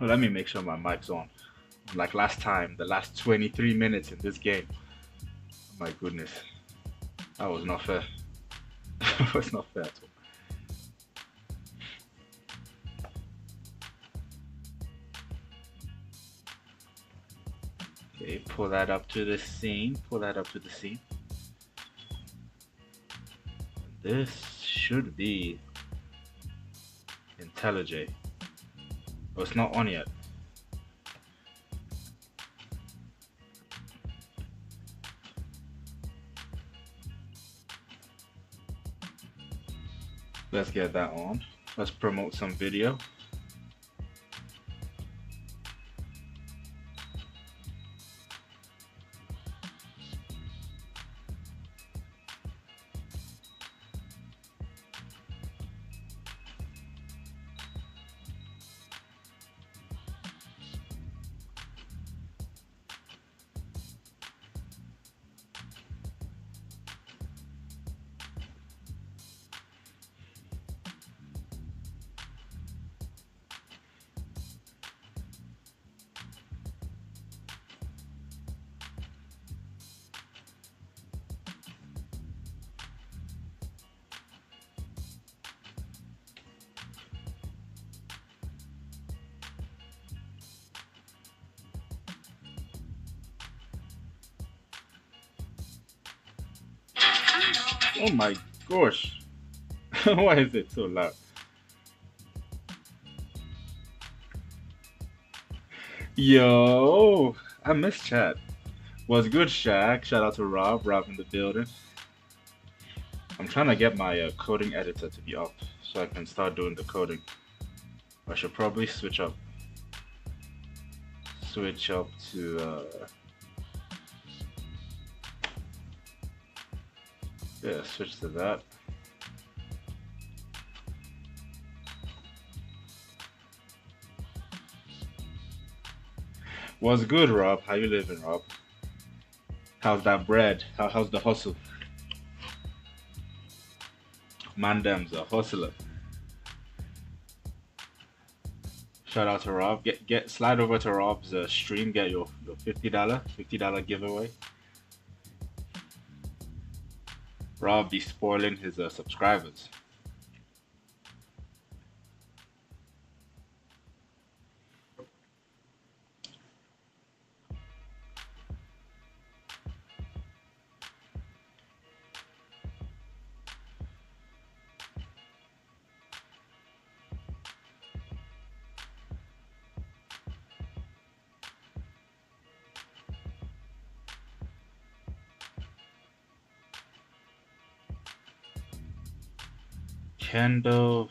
Well, let me make sure my mic's on. Like last time, the last 23 minutes in this game. Oh my goodness, that was not fair. That was not fair at all. Okay, pull that up to the scene. Pull that up to the scene. This should be IntelliJ. Oh, it's not on yet. Let's get that on. Let's promote some video. Oh my gosh. Why is it so loud? Yo, I missed chat. Was good, Shaq. Shout out to Rob. Rob in the building. I'm trying to get my coding editor to be up so I can start doing the coding. I should probably switch up to yeah, switch to that. Was good, Rob? How you living, Rob? How's that bread? How's the hustle? Mandem's a hustler. Shout out to Rob. Get slide over to Rob's stream. Get your $50 giveaway. Rob be spoiling his subscribers. Candle.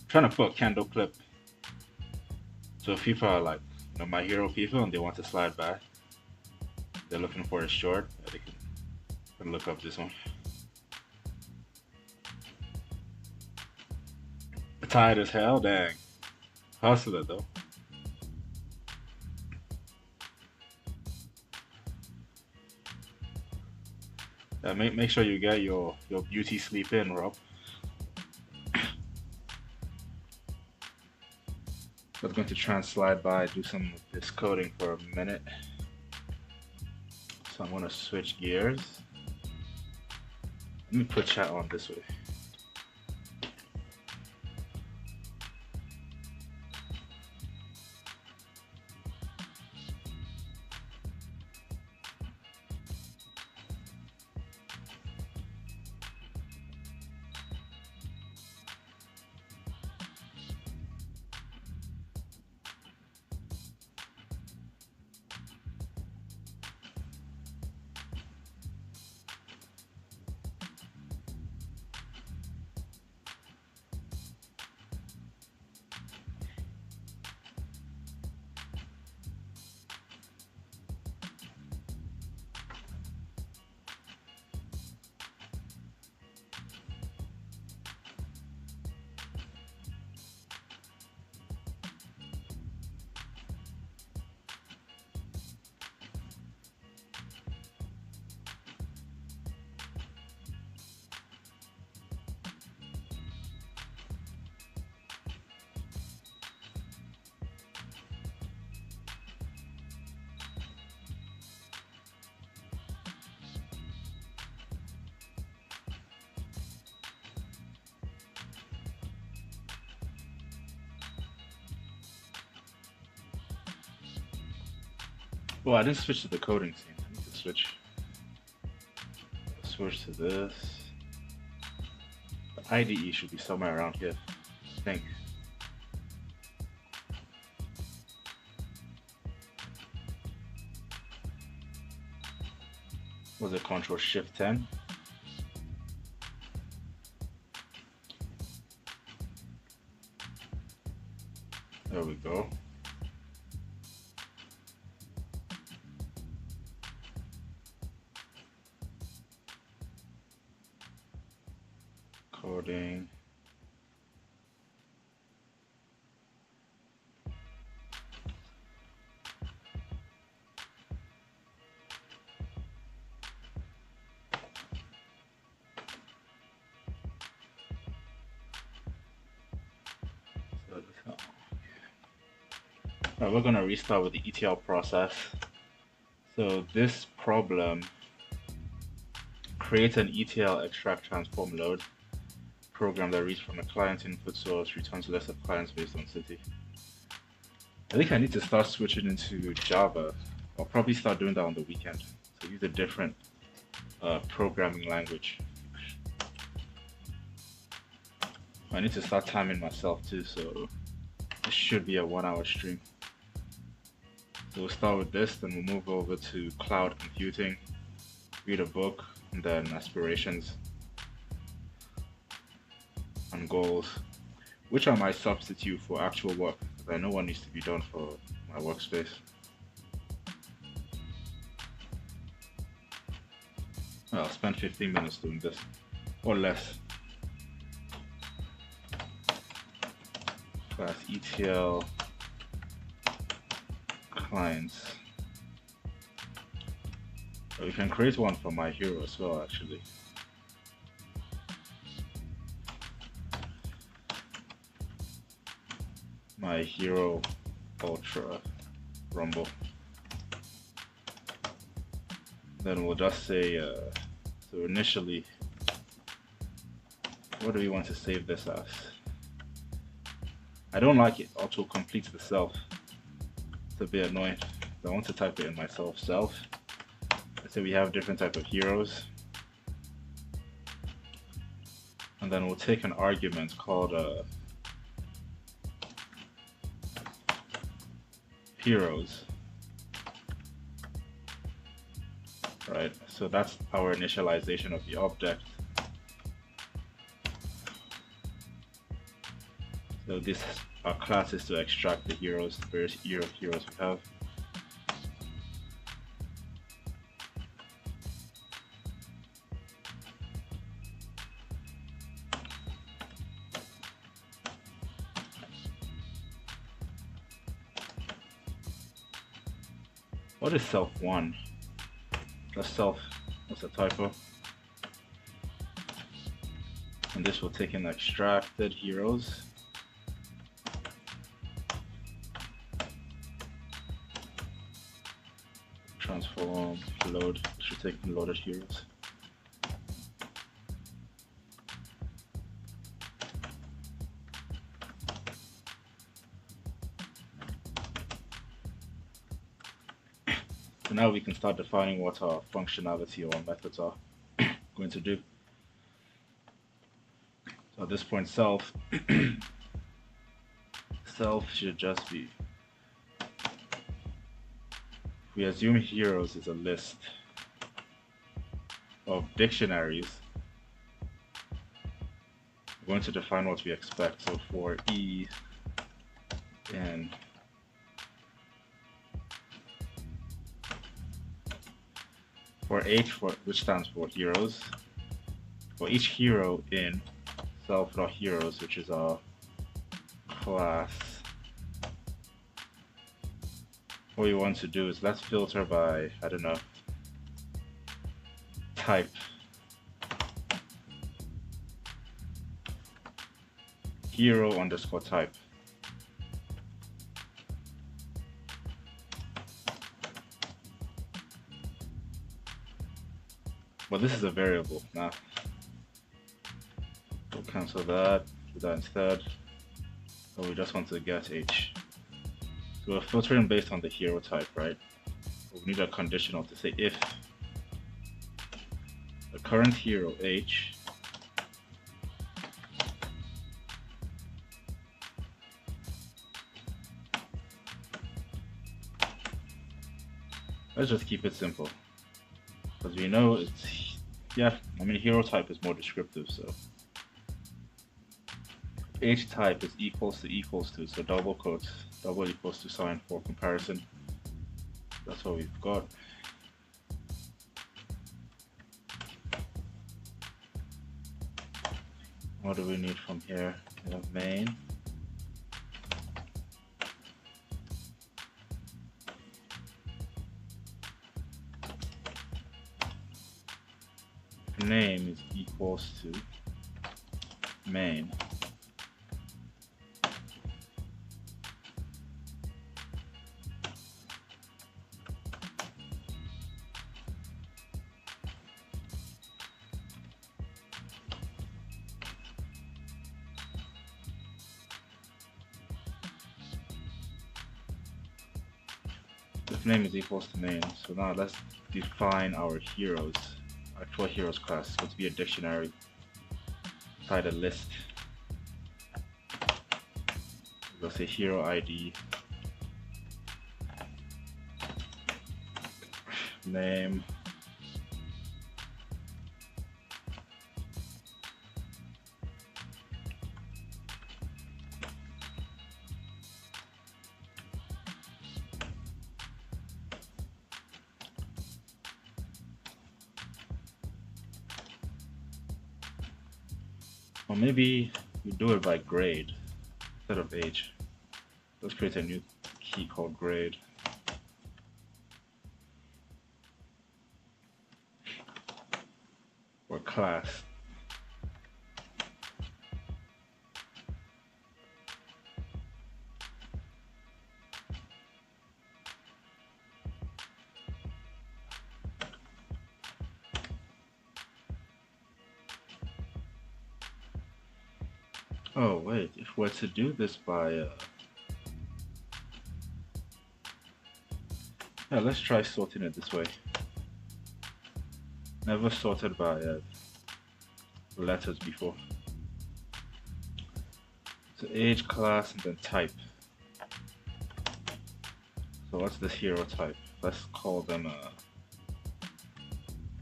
Trying to put a candle clip. So if people are like, my hero people and they want to slide by, they're looking for a short, they can look up this one. Tired as hell, dang. Hustler though. Make sure you get your beauty sleep in, Rob. I was going to try and slide by, do some of this coding for a minute. So I'm gonna switch gears. Let me put chat on this way. Oh, I didn't switch to the coding scene. I need to switch to this. The IDE should be somewhere around here, I think. Was it Control Shift 10? There we go. Coding. Alright, we're gonna restart with the ETL process. So this problem creates an ETL extract transform load program that reads from a client input source, returns list of clients based on city. I think I need to start switching into Java. I'll probably start doing that on the weekend. So use a different programming language. I need to start timing myself too, so this should be a 1-hour stream. So we'll start with this, then we'll move over to cloud computing, read a book, and then aspirations and goals, which are my substitute for actual work, because I know what needs to be done for my workspace. I'll spend 15 minutes doing this, or less. Class ETL clients. So we can create one for my hero as well, actually. My hero ultra rumble. Then we'll just say so initially, what do we want to save this as? I don't like it auto completes the self. It's a bit annoying. I want to type it in myself self. Let's say we have different type of heroes, and then we'll take an argument called heroes. Right, so that's our initialization of the object. So this our class is to extract the heroes, the various heroes we have. What is self1? That's self, that's a typo. And this will take in extracted heroes. Transform, load, should take in loaded heroes. So now we can start defining what our functionality or methods are going to do. So at this point, self should just be, we assume heroes is a list of dictionaries. We're going to define what we expect. So for E and for H, which stands for heroes, for each hero in self.heroes, which is our class, what we want to do is let's filter by, I don't know, type. Hero underscore type. But this is a variable now. We'll cancel that, do that instead. So we just want to get H. So we're filtering based on the hero type, right? we need a conditional to say if the current hero H let's just keep it simple because we know it's I mean hero type is more descriptive, so H type is equals to, so double quotes, double equals to sign for comparison. That's what we've got. What do we need from here? We have main. Name is equals to main. If name is equals to main, so now let's define our heroes. Actual heroes class. It's going to be a dictionary. Inside a list. We'll say hero ID. Name. Or maybe we do it by grade instead of age. Let's create a new key called grade. Or class. Oh wait, if we're to do this by yeah, let's try sorting it this way. Never sorted by letters before. So age, class, and then type. So what's this hero type? Let's call them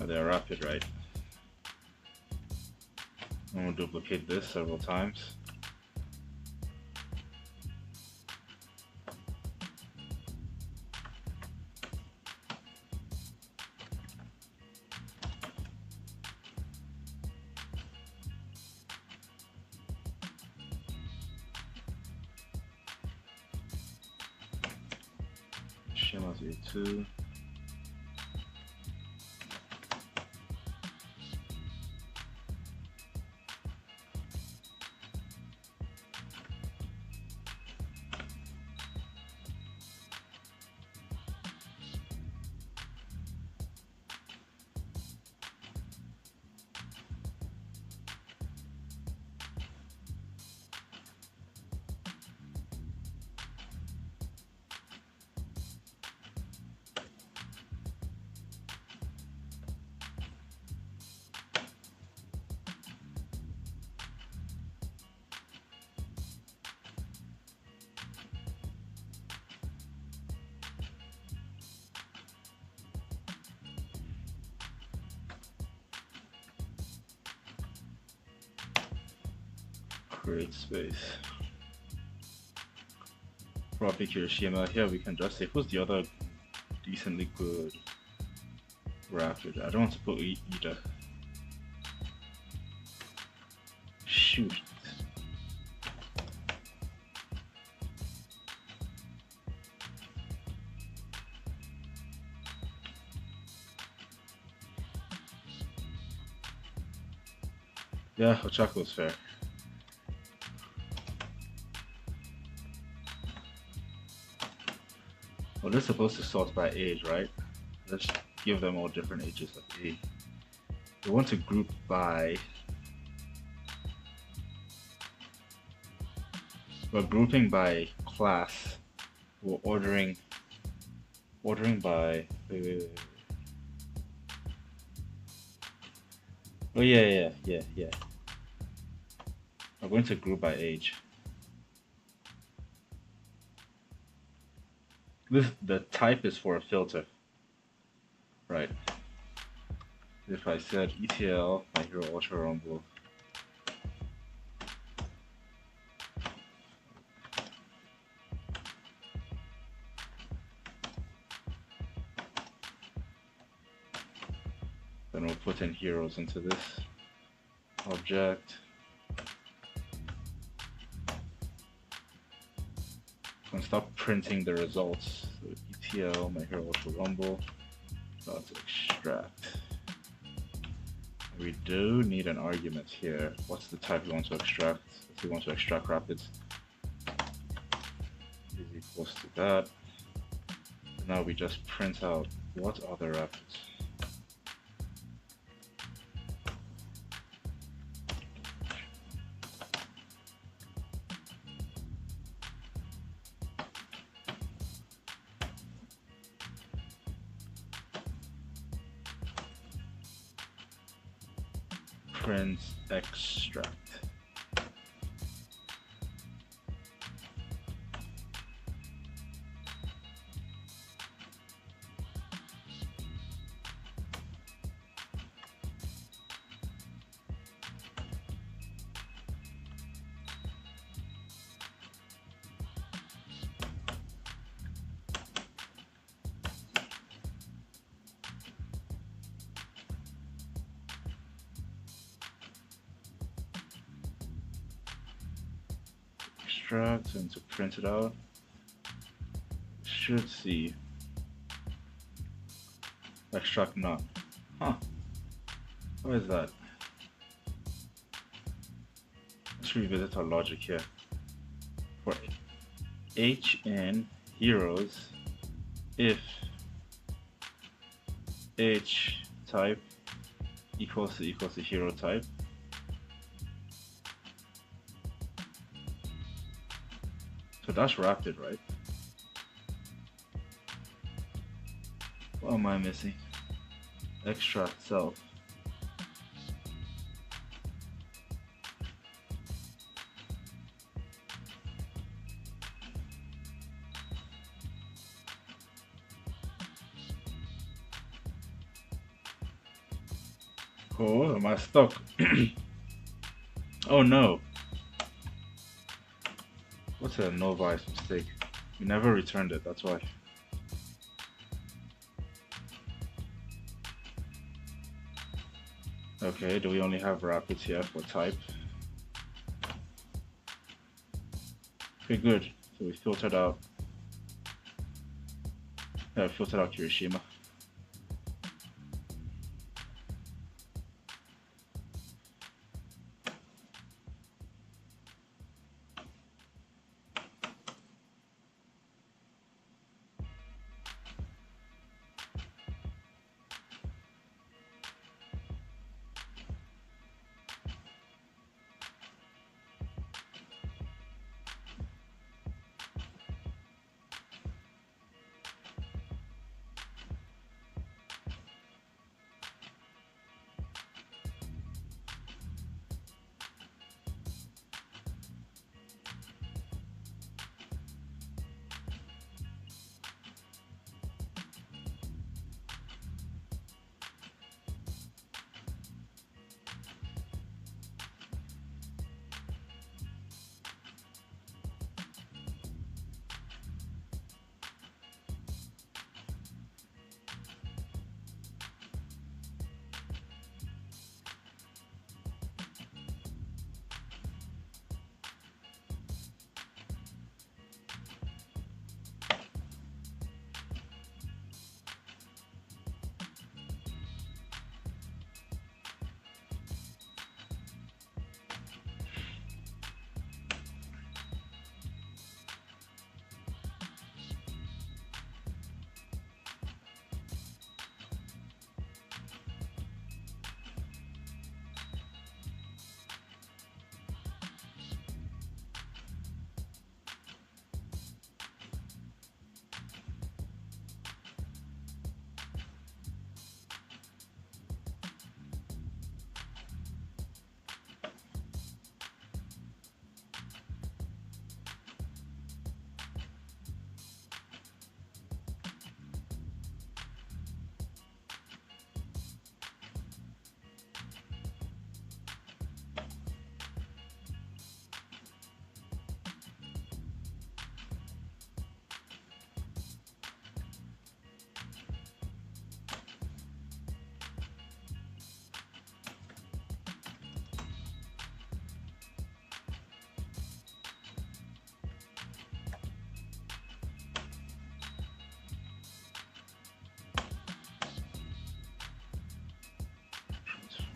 they're rapid, right? And we'll duplicate this several times. Schema 02. Create space. Probably Kirishima. Here we can just say who's the other decently good rapid. I don't want to put either. Shoot. Yeah, Ochako's fair. Well, they're supposed to sort by age, right? Let's give them all different ages of A. We want to group by... We're grouping by class. We're Ordering by. Oh yeah. I'm going to group by age. The type is for a filter, right? If I said ETL My Hero Ultra Rumble, then we'll put in heroes into this object. And stop printing the results. So ETL My Hero Ultra Rumble dot extract. We do need an argument here. What's the type we want to extract? If we want to extract rapids, is equals to that. Now we just print out what are the rapids. Print extract. Extract and to print it out. Should see extract none. Huh. What is that? Let's revisit our logic here. For H in heroes, if H type equals to hero type, so that's rapid, right? What am I missing? Extract self. Oh, am I stuck? Oh no. What's a no vice mistake? We never returned it, that's why. Okay, do we only have rapids here for type? Okay, good. So we filtered out Kirishima.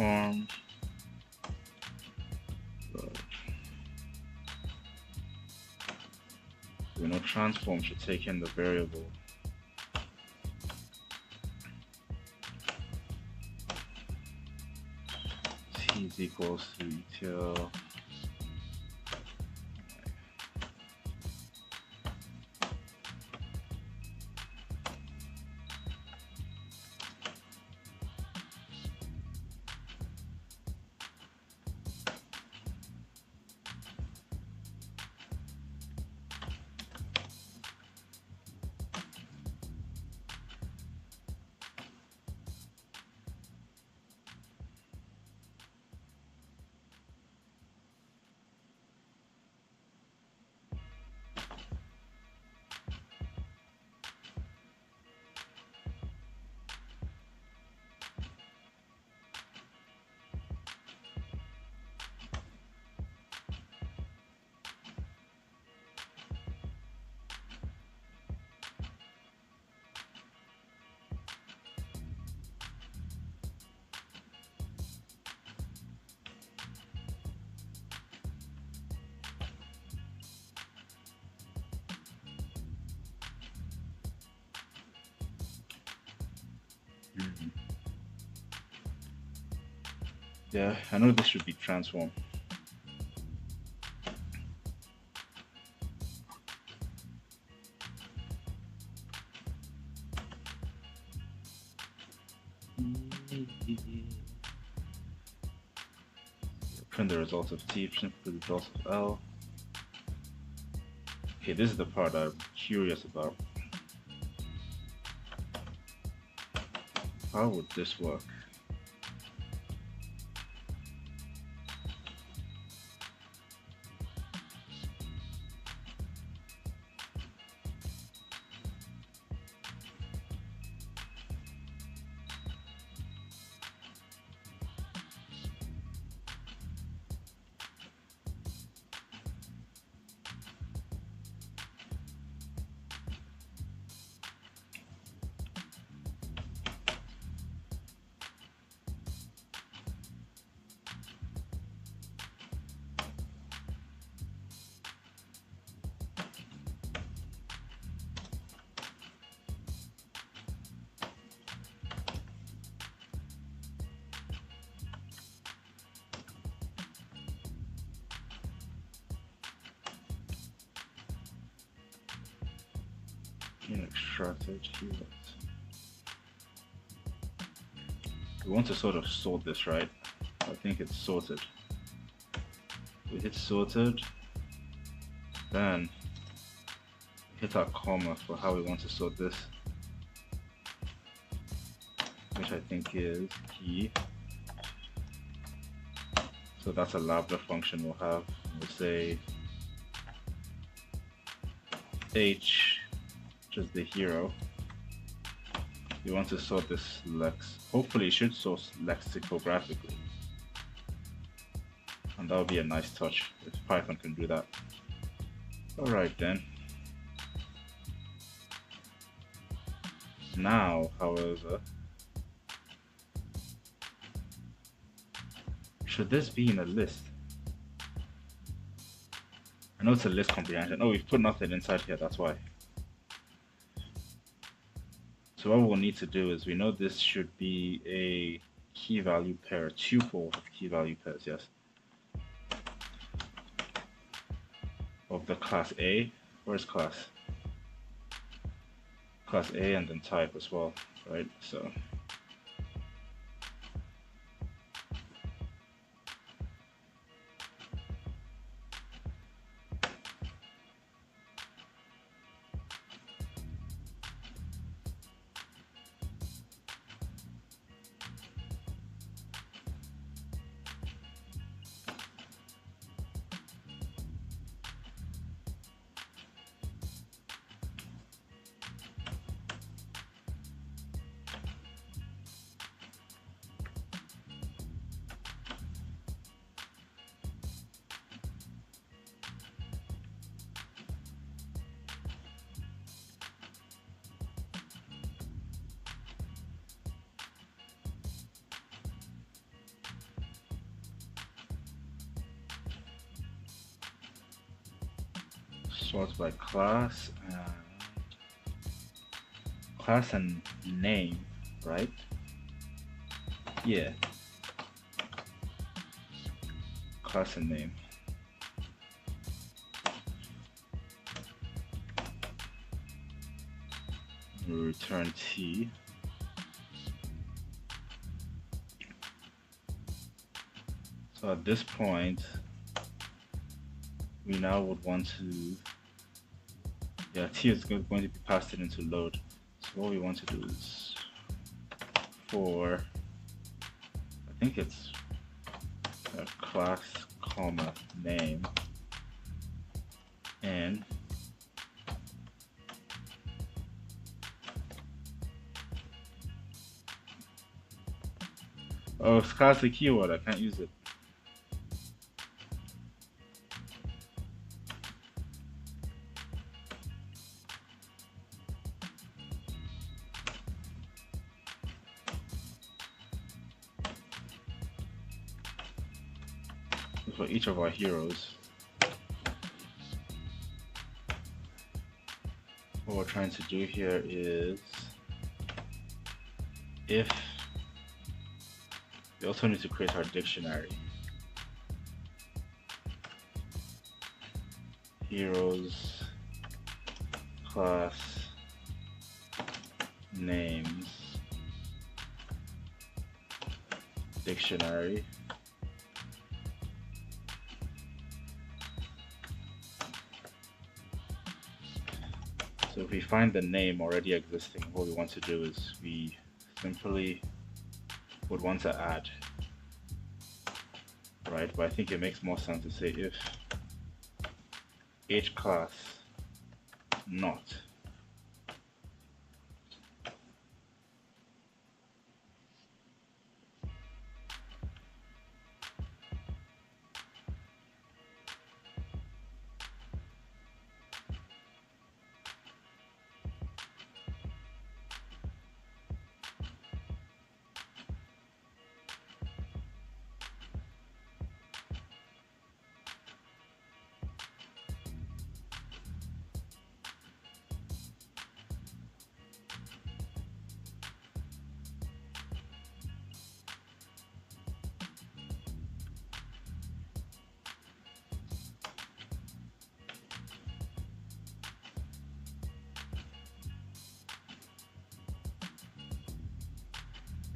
transform. We know transform should take in the variable t is equals to util Yeah, I know this should be transform. Print the results of T, print the results of L. Okay, this is the part I'm curious about. How would this work? Extracted keywords. We want to sort of sort this, right? I think it's sorted. We hit sorted, then hit our comma for how we want to sort this, which I think is key. So that's a Lambda function we'll have. We'll say H, which is the hero. We want to sort this hopefully it should sort lexicographically. And that would be a nice touch if Python can do that. Alright then. Now, however, should this be in a list? I know it's a list comprehension. Oh, we've put nothing inside here, that's why. So what we'll need to do is we know this should be a key value pair, a tuple of key value pairs, yes. Of the class A. Where's class? Class A and then type as well, right? So sort by class and name, right? Yeah, class and name. We return T. So at this point, we now would want to, yeah, T is going to be passed into load. So what we want to do is for, I think it's a class, comma, name, and oh, it's class a keyword, I can't use it. For each of our heroes, what we're trying to do here is if we also need to create our dictionary. Heroes class names dictionary. So if we find the name already existing, what we want to do is we simply would want to add, right? But I think it makes more sense to say if H class not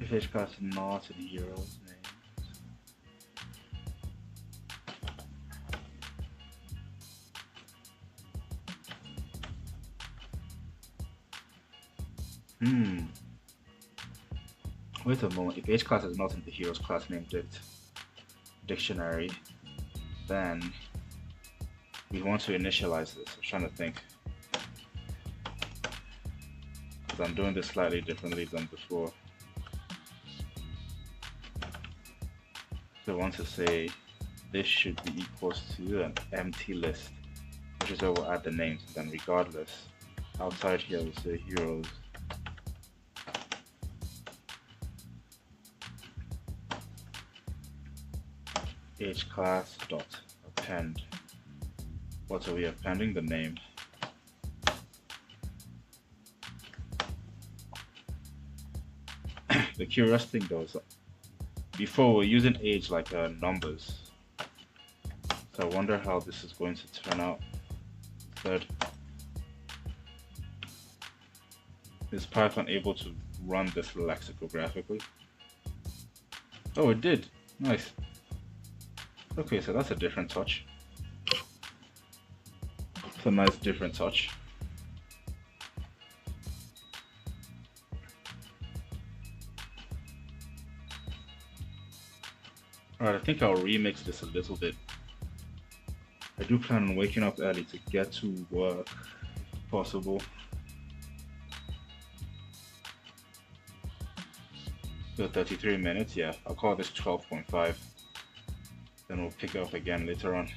if H class is not in heroes name. Wait a moment, if H class is not in the heroes class name dictionary, then we want to initialize this. I'm trying to think, because I'm doing this slightly differently than before. So I want to say this should be equals to an empty list, which is where we'll add the names, and then regardless, outside here we'll say heroes H class dot append. What are we appending? The name. The curious thing though is before we're using age like numbers, so I wonder how this is going to turn out. Third, is Python able to run this lexicographically? Oh, it did. Nice. Okay, so that's a different touch. It's a nice different touch. Alright, I think I'll remix this a little bit. I do plan on waking up early to get to work, if possible. So 33 minutes, yeah, I'll call this 12.5. Then we'll pick up again later on.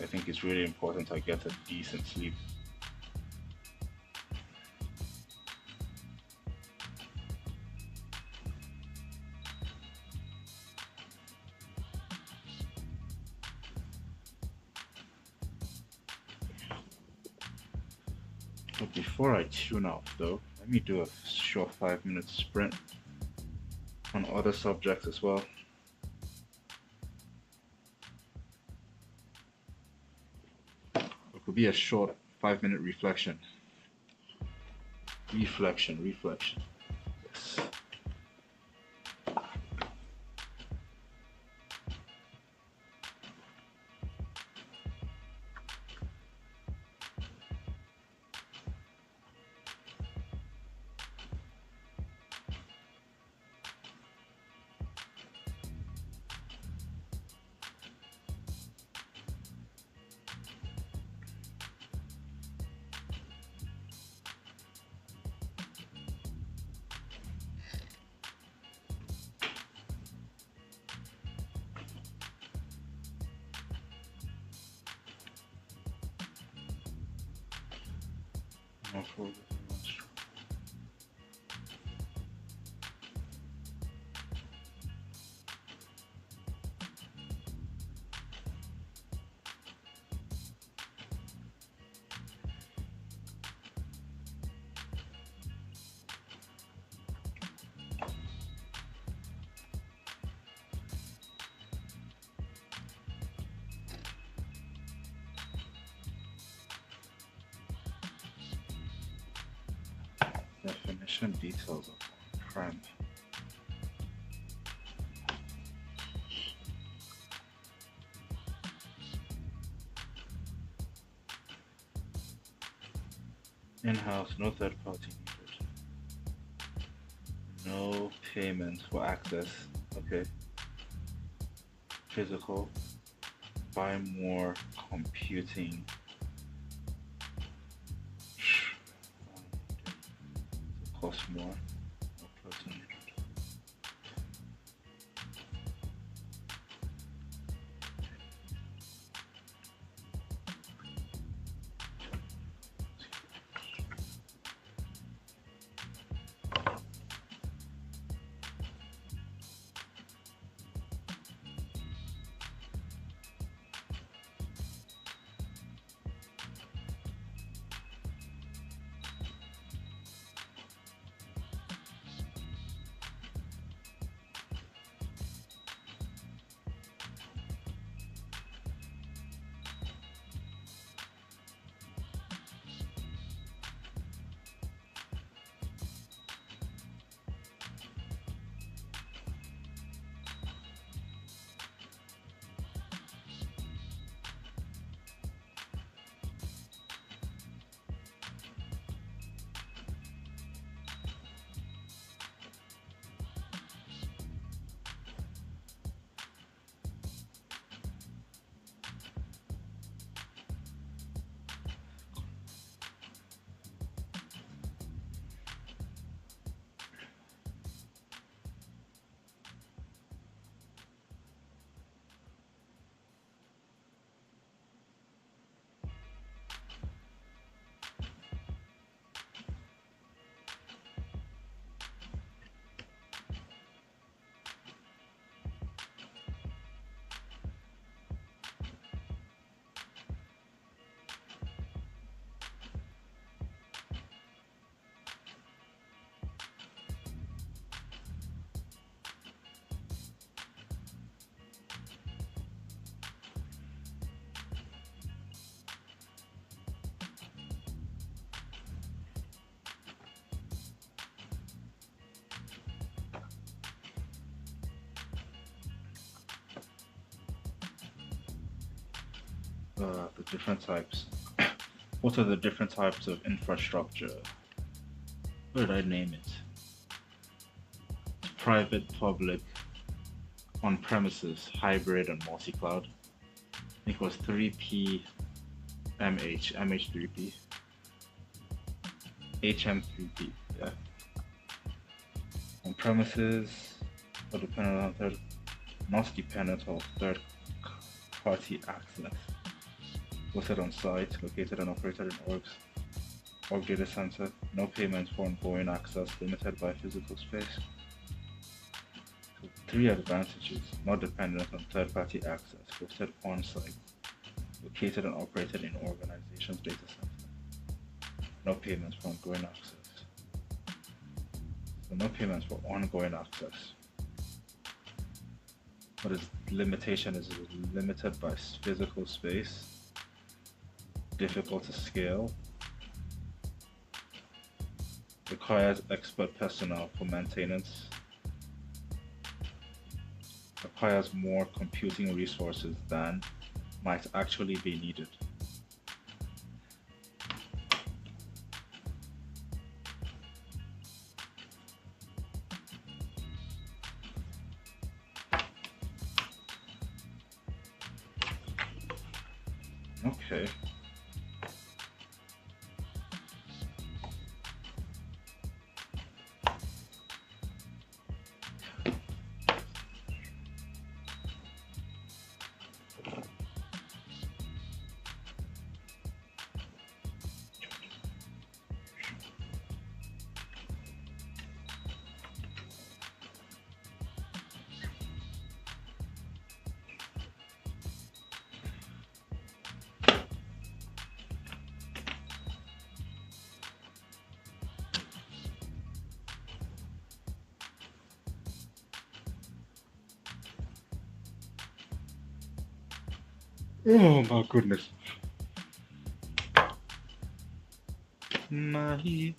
I think it's really important I get a decent sleep. But before I tune out though, let me do a short 5 minute sprint on other subjects as well. It could be a short 5 minute reflection. Reflection. Yes. No further demonstration. Definition details of prem. In-house, no third party needed. No payments for access. Okay. Physical. Buy more computing. Cost more. No person needed. The different types. What are the different types of infrastructure? What did I name it? Private, public, on premises, hybrid, and multi cloud. I think it was 3P, MH3P, HM3P, yeah. On premises, or dependent on third, not dependent on third party access. Hosted on site, located and operated in org data center, no payments for ongoing access, limited by physical space. So 3 advantages: not dependent on third party access, hosted on site, located and operated in organization's data center. No payments for ongoing access. So no payments for ongoing access. But its limitation is limited by physical space, difficult to scale, requires expert personnel for maintenance, requires more computing resources than might actually be needed. Okay. Oh my goodness. My.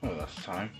Oh, that's time.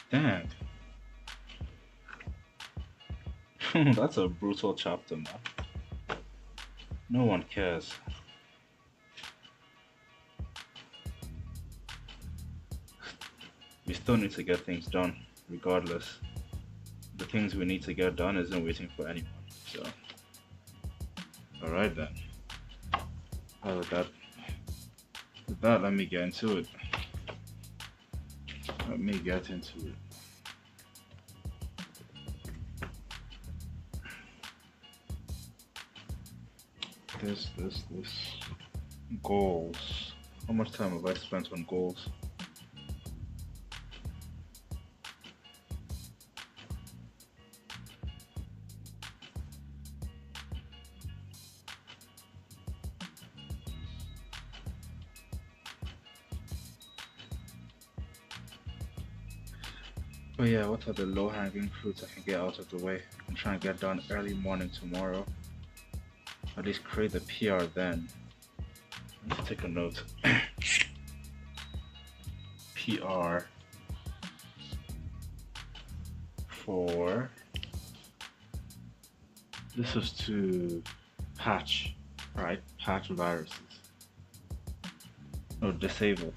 Damn. That's a brutal chapter, man. No one cares. We still need to get things done, regardless. The things we need to get done isn't waiting for anyone. So, alright then. With that, let me get into it. Let me get into it. This. Goals. How much time have I spent on goals? But yeah, what are the low-hanging fruits I can get out of the way and try and get done early morning tomorrow? At least create the PR then. Let's take a note. PR for this is to patch, right? Patch viruses. No, disable.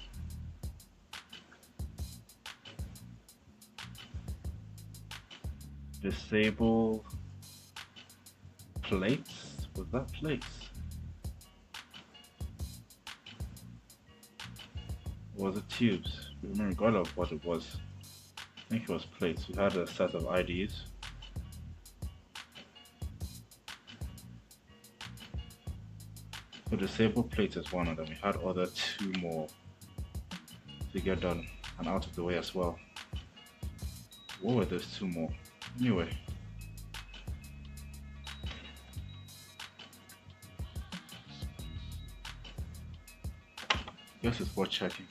Disable plates? Was that plates? Or was it tubes? I remember God of what it was. I think it was plates. We had a set of IDs. So disable plates is one of them. We had other two more to get done and out of the way as well. What were those two more? Anyway. Guess it's worth checking.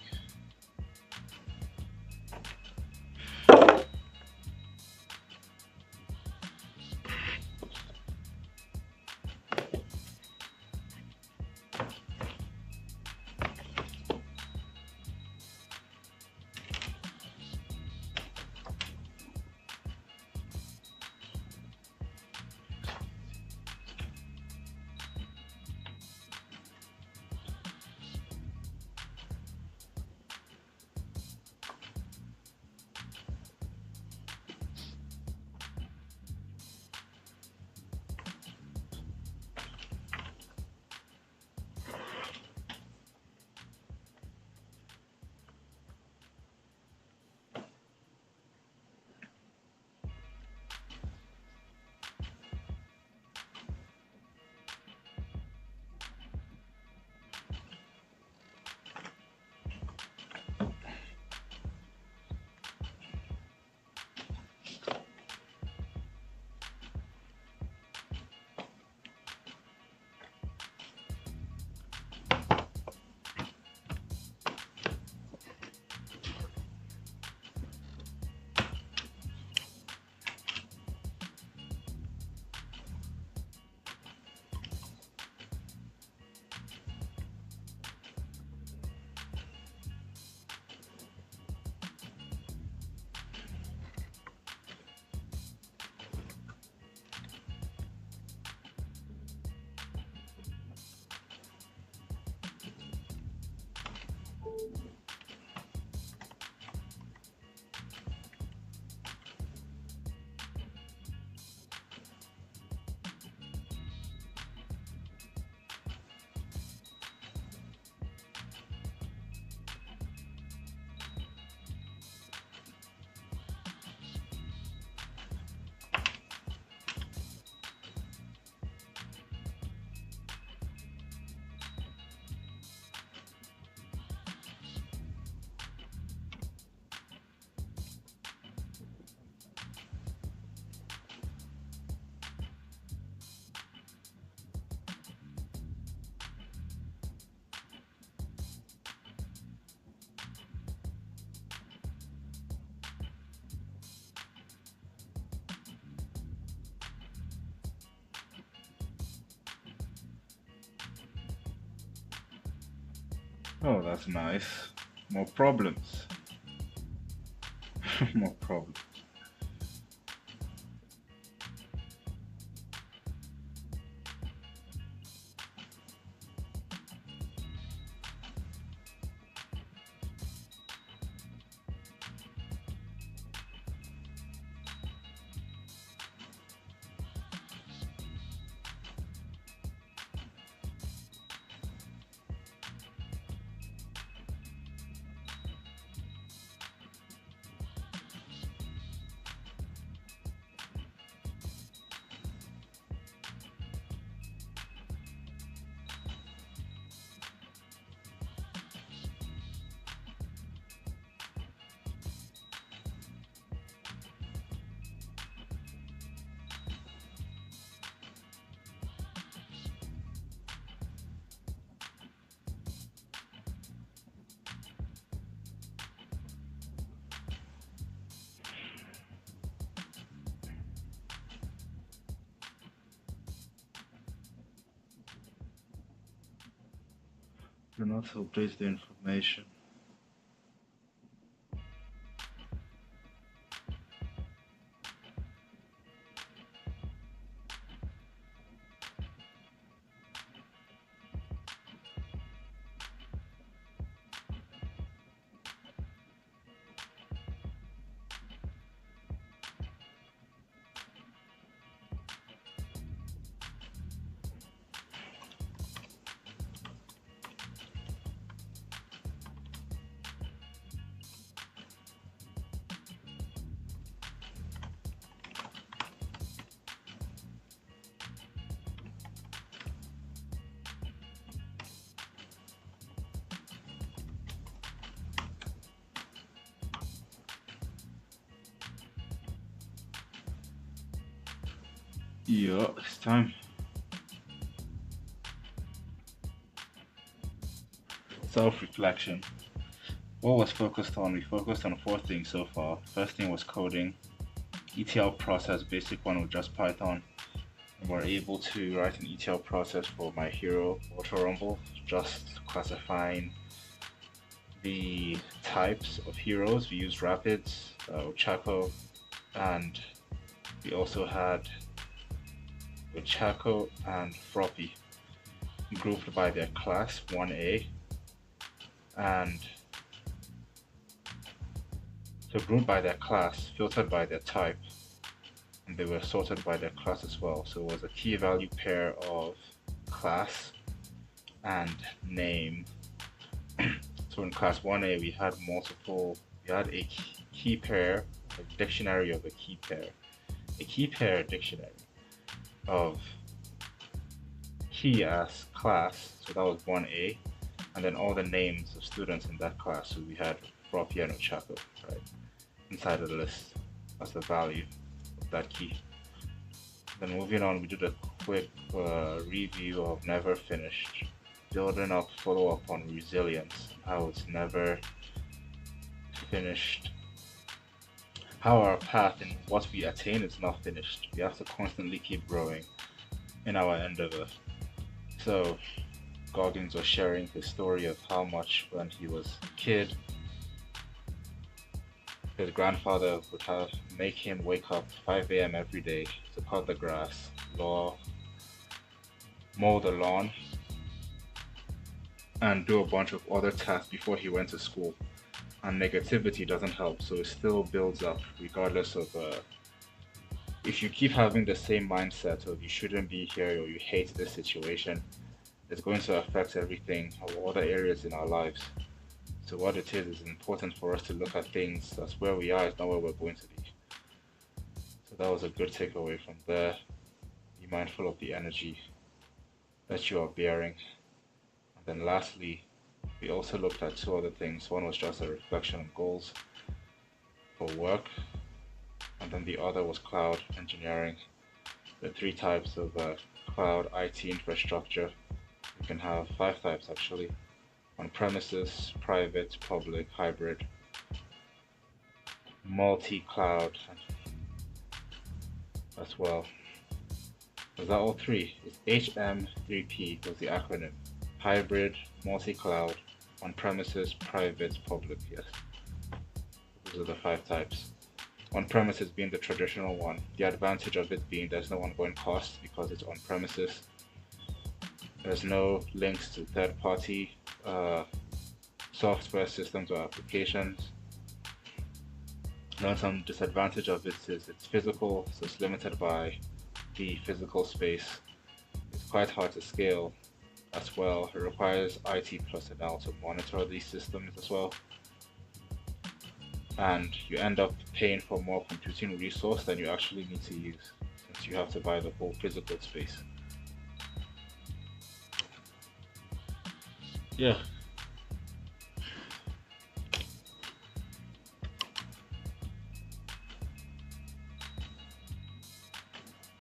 Oh, that's nice. More problems. More problems. Do not update the information. Yeah, it's time. Self-reflection. What was focused on? We focused on four things so far. First thing was coding. ETL process, basic one with just Python. And we're able to write an ETL process for my hero, Auto Rumble, just classifying the types of heroes. We used Rapids, Ochako, and we also had Ochako and Froppy grouped by their class 1A, and so grouped by their class, filtered by their type, and they were sorted by their class as well. So it was a key value pair of class and name. So in class 1A we had a key pair, a dictionary of a key pair. A key pair dictionary of key as class, so that was 1A, and then all the names of students in that class. So we had Froppy and Ochako, right, inside of the list as the value of that key. Then moving on, we did a quick review of Never Finished, building up follow-up on resilience, how it's never finished, how our path and what we attain is not finished. We have to constantly keep growing in our endeavor. So Goggins was sharing his story of how much when he was a kid, his grandfather would have make him wake up 5 a.m. every day to cut the grass, mow the lawn, and do a bunch of other tasks before he went to school. And negativity doesn't help, so it still builds up regardless of if you keep having the same mindset of you shouldn't be here or you hate this situation, it's going to affect everything or other areas in our lives. So what it is important for us to look at things as where we are is not where we're going to be. So that was a good takeaway from there. Be mindful of the energy that you are bearing. And then lastly, we also looked at two other things. One was just a reflection on goals for work, and then the other was cloud engineering. The three types of cloud IT infrastructure. You can have five types actually: on premises, private, public, hybrid, multi-cloud as well. Was that all three? It's HM3P was the acronym: hybrid, multi-cloud, on premises, private, public. Yes, those are the five types. On premises being the traditional one. The advantage of it being there's no ongoing cost because it's on premises. There's no links to third party software systems or applications. Now, some disadvantage of it is it's physical, so it's limited by the physical space. It's quite hard to scale as well. It requires IT personnel to monitor these systems as well. And you end up paying for more computing resource than you actually need to use, since you have to buy the whole physical space. Yeah,